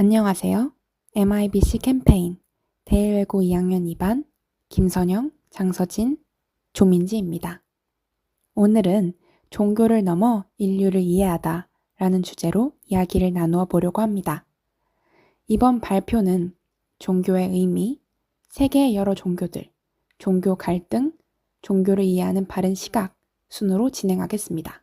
안녕하세요. MIBC 캠페인 대일외고 2학년 2반 김선영, 장서진, 조민지입니다. 오늘은 종교를 넘어 인류를 이해하다 라는 주제로 이야기를 나누어 보려고 합니다. 이번 발표는 종교의 의미, 세계의 여러 종교들, 종교 갈등, 종교를 이해하는 바른 시각 순으로 진행하겠습니다.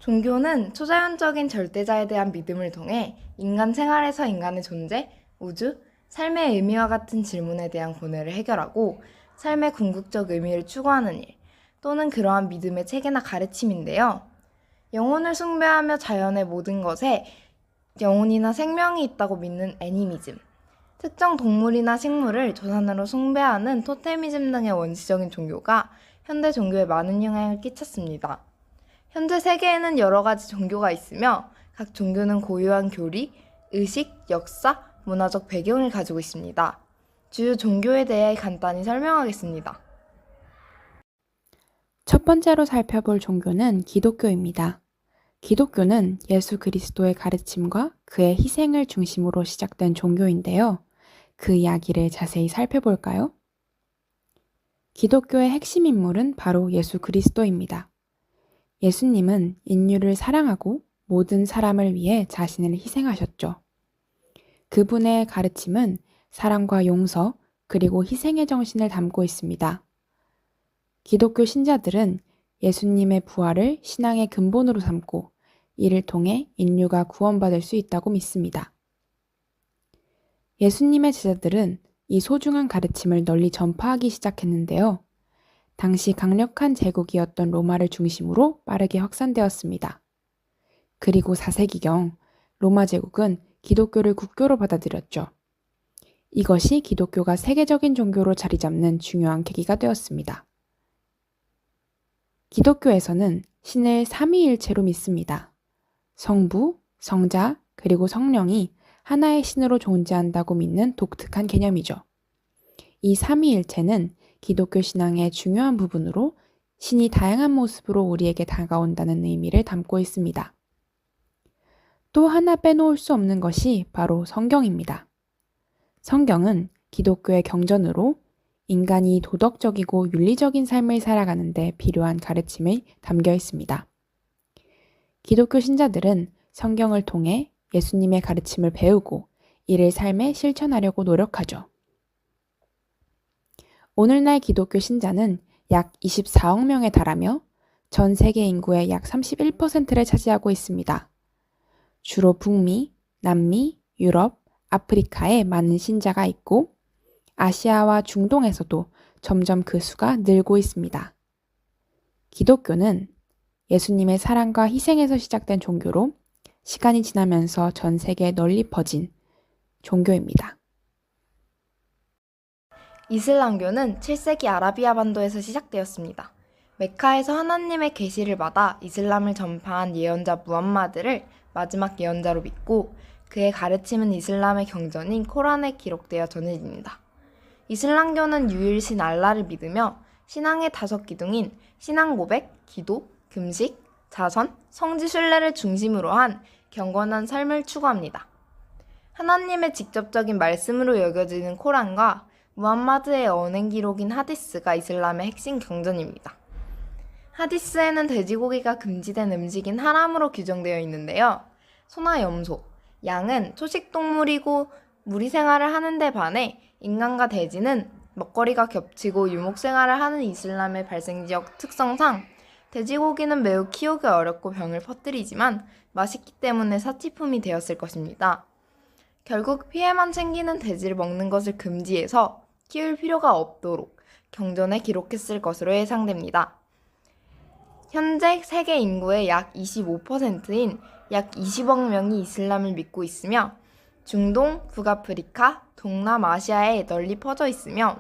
종교는 초자연적인 절대자에 대한 믿음을 통해 인간 생활에서 인간의 존재, 우주, 삶의 의미와 같은 질문에 대한 고뇌를 해결하고 삶의 궁극적 의미를 추구하는 일, 또는 그러한 믿음의 체계나 가르침인데요. 영혼을 숭배하며 자연의 모든 것에 영혼이나 생명이 있다고 믿는 애니미즘, 특정 동물이나 식물을 조상으로 숭배하는 토테미즘 등의 원시적인 종교가 현대 종교에 많은 영향을 끼쳤습니다. 현재 세계에는 여러 가지 종교가 있으며 각 종교는 고유한 교리, 의식, 역사, 문화적 배경을 가지고 있습니다. 주요 종교에 대해 간단히 설명하겠습니다. 첫 번째로 살펴볼 종교는 기독교입니다. 기독교는 예수 그리스도의 가르침과 그의 희생을 중심으로 시작된 종교인데요. 그 이야기를 자세히 살펴볼까요? 기독교의 핵심 인물은 바로 예수 그리스도입니다. 예수님은 인류를 사랑하고 모든 사람을 위해 자신을 희생하셨죠. 그분의 가르침은 사랑과 용서 그리고 희생의 정신을 담고 있습니다. 기독교 신자들은 예수님의 부활을 신앙의 근본으로 삼고 이를 통해 인류가 구원받을 수 있다고 믿습니다. 예수님의 제자들은 이 소중한 가르침을 널리 전파하기 시작했는데요. 당시 강력한 제국이었던 로마를 중심으로 빠르게 확산되었습니다. 그리고 4세기경 로마 제국은 기독교를 국교로 받아들였죠. 이것이 기독교가 세계적인 종교로 자리 잡는 중요한 계기가 되었습니다. 기독교에서는 신을 삼위일체로 믿습니다. 성부, 성자, 그리고 성령이 하나의 신으로 존재한다고 믿는 독특한 개념이죠. 이 삼위일체는 기독교 신앙의 중요한 부분으로 신이 다양한 모습으로 우리에게 다가온다는 의미를 담고 있습니다. 또 하나 빼놓을 수 없는 것이 바로 성경입니다. 성경은 기독교의 경전으로 인간이 도덕적이고 윤리적인 삶을 살아가는 데 필요한 가르침이 담겨 있습니다. 기독교 신자들은 성경을 통해 예수님의 가르침을 배우고 이를 삶에 실천하려고 노력하죠. 오늘날 기독교 신자는 약 24억 명에 달하며 전 세계 인구의 약 31%를 차지하고 있습니다. 주로 북미, 남미, 유럽, 아프리카에 많은 신자가 있고 아시아와 중동에서도 점점 그 수가 늘고 있습니다. 기독교는 예수님의 사랑과 희생에서 시작된 종교로 시간이 지나면서 전 세계에 널리 퍼진 종교입니다. 이슬람교는 7세기 아라비아 반도에서 시작되었습니다. 메카에서 하나님의 계시를 받아 이슬람을 전파한 예언자 무함마드를 마지막 예언자로 믿고 그의 가르침은 이슬람의 경전인 코란에 기록되어 전해집니다. 이슬람교는 유일신 알라를 믿으며 신앙의 5기둥인 신앙 고백, 기도, 금식, 자선, 성지 순례를 중심으로 한 경건한 삶을 추구합니다. 하나님의 직접적인 말씀으로 여겨지는 코란과 무함마드의 언행 기록인 하디스가 이슬람의 핵심 경전입니다. 하디스에는 돼지고기가 금지된 음식인 하람으로 규정되어 있는데요. 소나 염소, 양은 초식동물이고 무리 생활을 하는 데 반해 인간과 돼지는 먹거리가 겹치고 유목 생활을 하는 이슬람의 발생지역 특성상 돼지고기는 매우 키우기 어렵고 병을 퍼뜨리지만 맛있기 때문에 사치품이 되었을 것입니다. 결국 피해만 챙기는 돼지를 먹는 것을 금지해서 키울 필요가 없도록 경전에 기록했을 것으로 예상됩니다. 현재 세계 인구의 약 25%인 약 20억 명이 이슬람을 믿고 있으며 중동, 북아프리카, 동남아시아에 널리 퍼져 있으며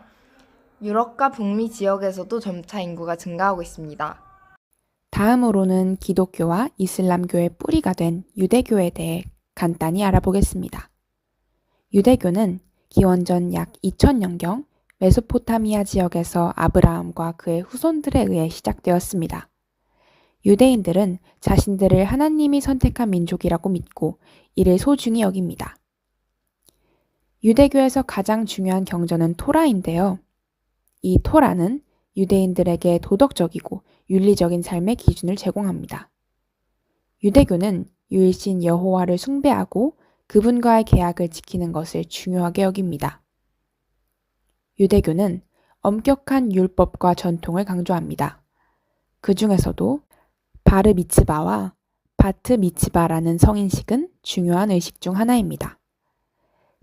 유럽과 북미 지역에서도 점차 인구가 증가하고 있습니다. 다음으로는 기독교와 이슬람교의 뿌리가 된 유대교에 대해 간단히 알아보겠습니다. 유대교는 기원전 약 2000년경 메소포타미아 지역에서 아브라함과 그의 후손들에 의해 시작되었습니다. 유대인들은 자신들을 하나님이 선택한 민족이라고 믿고 이를 소중히 여깁니다. 유대교에서 가장 중요한 경전은 토라인데요. 이 토라는 유대인들에게 도덕적이고 윤리적인 삶의 기준을 제공합니다. 유대교는 유일신 여호와를 숭배하고 그분과의 계약을 지키는 것을 중요하게 여깁니다. 유대교는 엄격한 율법과 전통을 강조합니다. 그 중에서도 바르 미츠바와 바트 미츠바라는 성인식은 중요한 의식 중 하나입니다.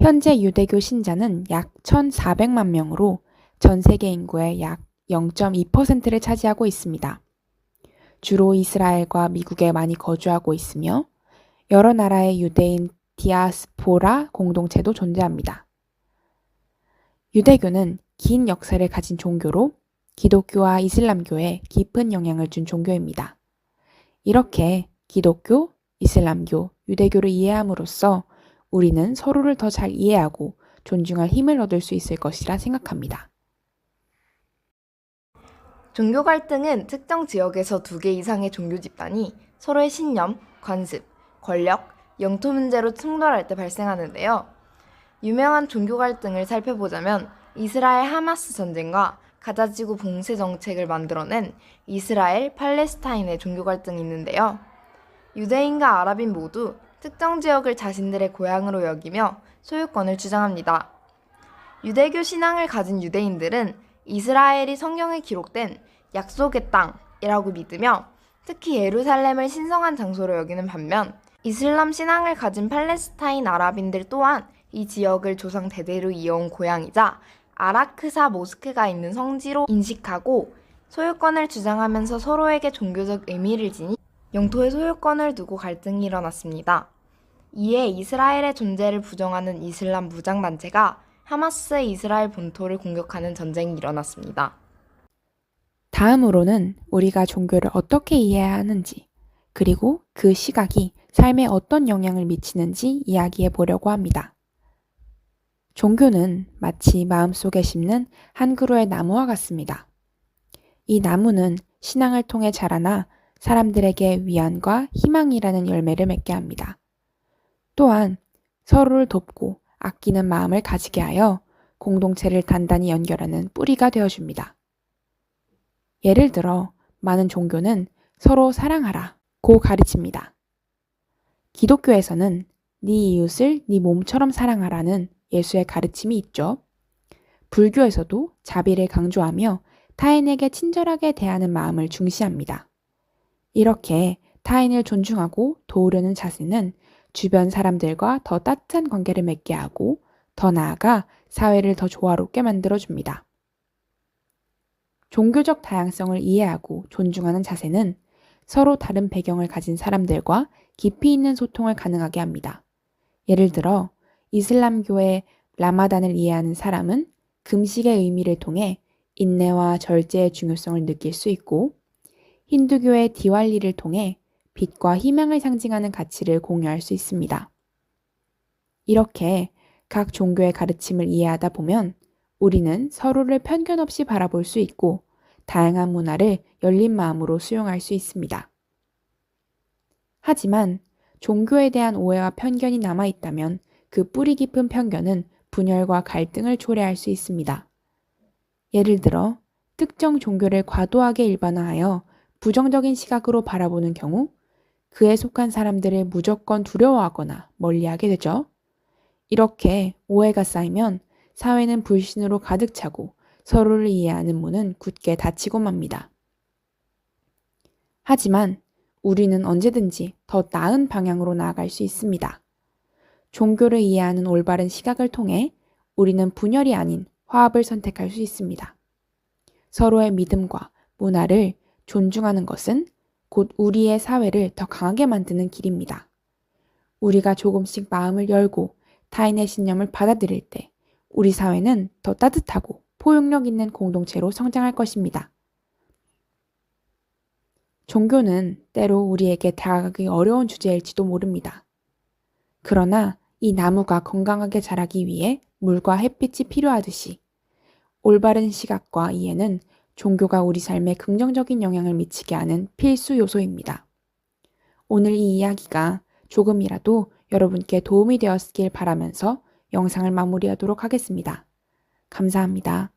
현재 유대교 신자는 약 1,400만 명으로 전 세계 인구의 약 0.2%를 차지하고 있습니다. 주로 이스라엘과 미국에 많이 거주하고 있으며 여러 나라의 유대인 디아스포라 공동체도 존재합니다. 유대교는 긴 역사를 가진 종교로 기독교와 이슬람교에 깊은 영향을 준 종교입니다. 이렇게 기독교, 이슬람교, 유대교를 이해함으로써 우리는 서로를 더 잘 이해하고 존중할 힘을 얻을 수 있을 것이라 생각합니다. 종교 갈등은 특정 지역에서 2개 이상의 종교 집단이 서로의 신념, 관습, 권력, 영토 문제로 충돌할 때 발생하는데요. 유명한 종교 갈등을 살펴보자면 이스라엘 하마스 전쟁과 가자지구 봉쇄 정책을 만들어낸 이스라엘 팔레스타인의 종교 갈등이 있는데요. 유대인과 아랍인 모두 특정 지역을 자신들의 고향으로 여기며 소유권을 주장합니다. 유대교 신앙을 가진 유대인들은 이스라엘이 성경에 기록된 약속의 땅이라고 믿으며 특히 예루살렘을 신성한 장소로 여기는 반면 이슬람 신앙을 가진 팔레스타인 아랍인들 또한 이 지역을 조상 대대로 이어온 고향이자 아라크사 모스크가 있는 성지로 인식하고 소유권을 주장하면서 서로에게 종교적 의미를 지니 영토의 소유권을 두고 갈등이 일어났습니다. 이에 이스라엘의 존재를 부정하는 이슬람 무장단체가 하마스의 이스라엘 본토를 공격하는 전쟁이 일어났습니다. 다음으로는 우리가 종교를 어떻게 이해해야 하는지, 그리고 그 시각이 삶에 어떤 영향을 미치는지 이야기해 보려고 합니다. 종교는 마치 마음속에 심는 한 그루의 나무와 같습니다. 이 나무는 신앙을 통해 자라나 사람들에게 위안과 희망이라는 열매를 맺게 합니다. 또한 서로를 돕고 아끼는 마음을 가지게 하여 공동체를 단단히 연결하는 뿌리가 되어줍니다. 예를 들어 많은 종교는 서로 사랑하라고 가르칩니다. 기독교에서는 네 이웃을 네 몸처럼 사랑하라는 예수의 가르침이 있죠. 불교에서도 자비를 강조하며 타인에게 친절하게 대하는 마음을 중시합니다. 이렇게 타인을 존중하고 도우려는 자세는 주변 사람들과 더 따뜻한 관계를 맺게 하고 더 나아가 사회를 더 조화롭게 만들어줍니다. 종교적 다양성을 이해하고 존중하는 자세는 서로 다른 배경을 가진 사람들과 깊이 있는 소통을 가능하게 합니다. 예를 들어 이슬람교의 라마단을 이해하는 사람은 금식의 의미를 통해 인내와 절제의 중요성을 느낄 수 있고 힌두교의 디왈리를 통해 빛과 희망을 상징하는 가치를 공유할 수 있습니다. 이렇게 각 종교의 가르침을 이해하다 보면 우리는 서로를 편견 없이 바라볼 수 있고 다양한 문화를 열린 마음으로 수용할 수 있습니다. 하지만 종교에 대한 오해와 편견이 남아있다면 그 뿌리 깊은 편견은 분열과 갈등을 초래할 수 있습니다. 예를 들어 특정 종교를 과도하게 일반화하여 부정적인 시각으로 바라보는 경우 그에 속한 사람들을 무조건 두려워하거나 멀리하게 되죠. 이렇게 오해가 쌓이면 사회는 불신으로 가득 차고 서로를 이해하는 문은 굳게 닫히고 맙니다. 하지만 우리는 언제든지 더 나은 방향으로 나아갈 수 있습니다. 종교를 이해하는 올바른 시각을 통해 우리는 분열이 아닌 화합을 선택할 수 있습니다. 서로의 믿음과 문화를 존중하는 것은 곧 우리의 사회를 더 강하게 만드는 길입니다. 우리가 조금씩 마음을 열고 타인의 신념을 받아들일 때 우리 사회는 더 따뜻하고 포용력 있는 공동체로 성장할 것입니다. 종교는 때로 우리에게 다가가기 어려운 주제일지도 모릅니다. 그러나 이 나무가 건강하게 자라기 위해 물과 햇빛이 필요하듯이 올바른 시각과 이해는 종교가 우리 삶에 긍정적인 영향을 미치게 하는 필수 요소입니다. 오늘 이 이야기가 조금이라도 여러분께 도움이 되었길 바라면서 영상을 마무리하도록 하겠습니다. 감사합니다.